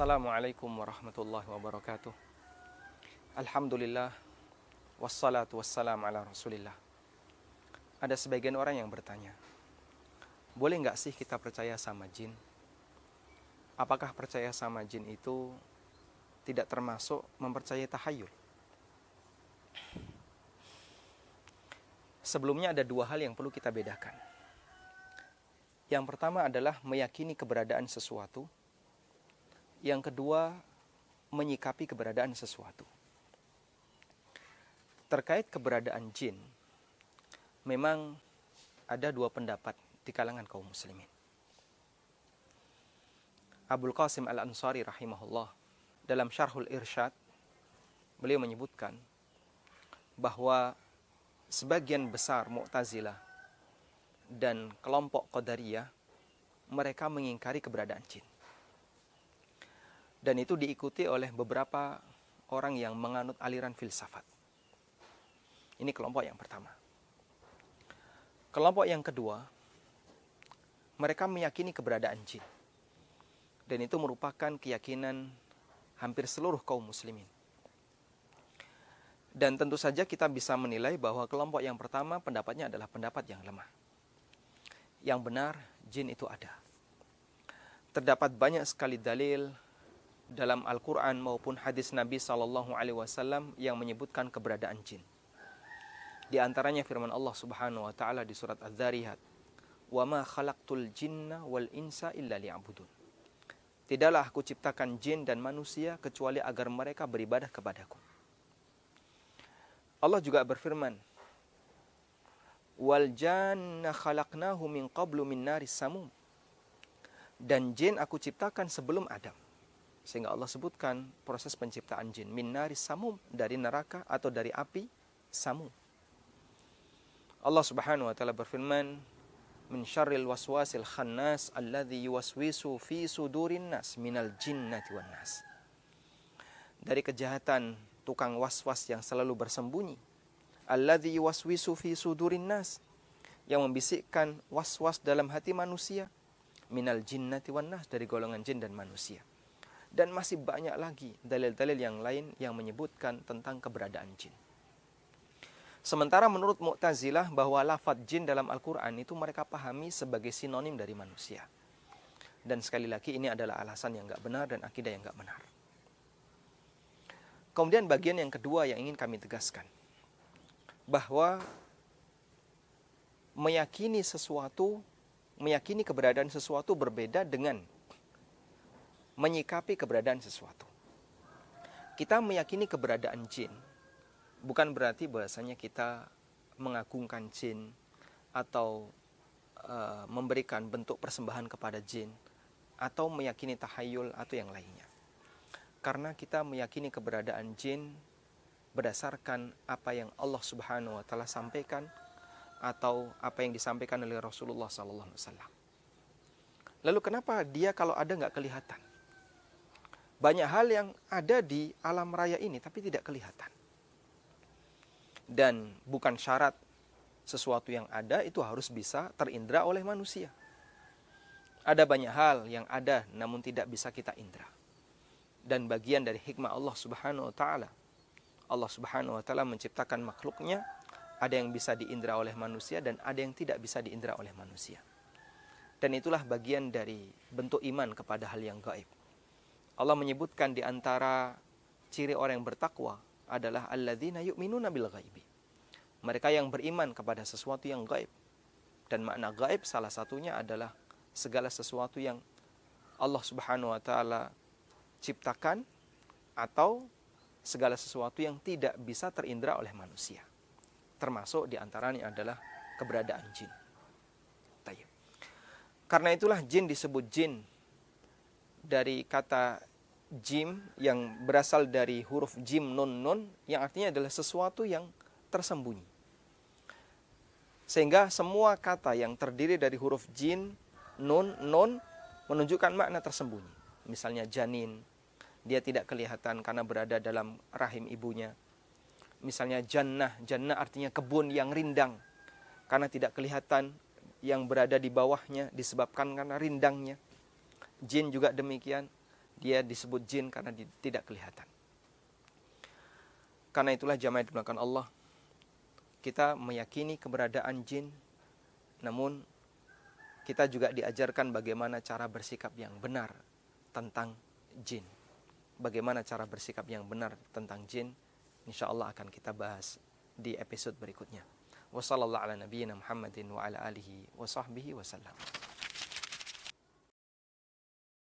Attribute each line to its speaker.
Speaker 1: Assalamualaikum warahmatullahi wabarakatuh. Alhamdulillah, wassalatu wassalamu ala rasulillah. Ada sebagian orang yang bertanya, boleh nggak sih kita percaya sama jin? Apakah percaya sama jin itu tidak termasuk mempercayai tahayul? Sebelumnya ada dua hal yang perlu kita bedakan. Yang pertama adalah meyakini keberadaan sesuatu. Yang kedua, menyikapi keberadaan sesuatu. Terkait keberadaan jin, memang ada dua pendapat di kalangan kaum muslimin. Abul Qasim Al-Ansari rahimahullah dalam Syarhul Irsyad, beliau menyebutkan bahwa sebagian besar Mu'tazilah dan kelompok Qadariyah mereka mengingkari keberadaan jin. Dan itu diikuti oleh beberapa orang yang menganut aliran filsafat. Ini kelompok yang pertama. Kelompok yang kedua, mereka meyakini keberadaan jin. Dan itu merupakan keyakinan hampir seluruh kaum muslimin. Dan tentu saja kita bisa menilai bahwa kelompok yang pertama pendapatnya adalah pendapat yang lemah. Yang benar, jin itu ada. Terdapat banyak sekali dalil dalam Al-Quran maupun hadis Nabi SAW yang menyebutkan keberadaan jin. Di antaranya firman Allah Subhanahu wa taala di surat Az-Zariyat, "Wa ma khalaqtul jinna wal insa illa liya'budun." Tidaklah aku ciptakan jin dan manusia kecuali agar mereka beribadah kepadaku. Allah juga berfirman, "Wal janna khalaqnahu min qablu min naris samum." Dan jin aku ciptakan sebelum Adam. Sehingga Allah sebutkan proses penciptaan jin, min naris samum, dari neraka atau dari api samum. Allah Subhanahu wa taala berfirman, min syarril waswasil khannas alladzi yuwaswisu fi sudurin nas minal jinnati wan nas. Dari kejahatan tukang waswas yang selalu bersembunyi, alladzi yuwaswisu fi sudurin nas, yang membisikkan waswas dalam hati manusia, minal jinnati wan nas, dari golongan jin dan manusia. Dan masih banyak lagi dalil-dalil yang lain yang menyebutkan tentang keberadaan jin. Sementara menurut Mu'tazilah bahwa lafaz jin dalam Al-Quran itu mereka pahami sebagai sinonim dari manusia. Dan sekali lagi ini adalah alasan yang gak benar dan akidah yang gak benar. Kemudian bagian yang kedua yang ingin kami tegaskan, bahwa meyakini keberadaan sesuatu berbeda dengan menyikapi keberadaan sesuatu. Kita meyakini keberadaan jin bukan berarti bahasanya kita mengagungkan jin atau memberikan bentuk persembahan kepada jin atau meyakini tahayul atau yang lainnya. Karena kita meyakini keberadaan jin berdasarkan apa yang Allah Subhanahu wa taala sampaikan atau apa yang disampaikan oleh Rasulullah SAW. Lalu kenapa dia kalau ada nggak kelihatan? Banyak hal yang ada di alam raya ini tapi tidak kelihatan. Dan bukan syarat sesuatu yang ada itu harus bisa terindra oleh manusia. Ada banyak hal yang ada namun tidak bisa kita indra. Dan bagian dari hikmah Allah Subhanahu wa taala. Allah Subhanahu wa taala menciptakan makhluknya, ada yang bisa diindra oleh manusia dan ada yang tidak bisa diindra oleh manusia. Dan itulah bagian dari bentuk iman kepada hal yang gaib. Allah menyebutkan di antara ciri orang yang bertakwa adalah alladzina yu'minuna bil ghaibi. Mereka yang beriman kepada sesuatu yang gaib. Dan makna gaib salah satunya adalah segala sesuatu yang Allah Subhanahu wa taala ciptakan atau segala sesuatu yang tidak bisa terindra oleh manusia. Termasuk di antaranya adalah keberadaan jin. Tayyib. Karena itulah jin disebut jin dari kata jim yang berasal dari huruf jim nun nun yang artinya adalah sesuatu yang tersembunyi. Sehingga semua kata yang terdiri dari huruf jin, nun, nun menunjukkan makna tersembunyi. Misalnya janin, dia tidak kelihatan karena berada dalam rahim ibunya. Misalnya jannah, jannah artinya kebun yang rindang karena tidak kelihatan yang berada di bawahnya disebabkan karena rindangnya. Jin juga demikian. Dia disebut jin karena tidak kelihatan. Karena itulah jamaah yang dimuliakan Allah, kita meyakini keberadaan jin, namun kita juga diajarkan bagaimana cara bersikap yang benar tentang jin. Bagaimana cara bersikap yang benar tentang jin, insyaallah akan kita bahas di episode berikutnya. Wassallallahu ala nabiyyina Muhammadin wa ala alihi wa sahbihi wasallam.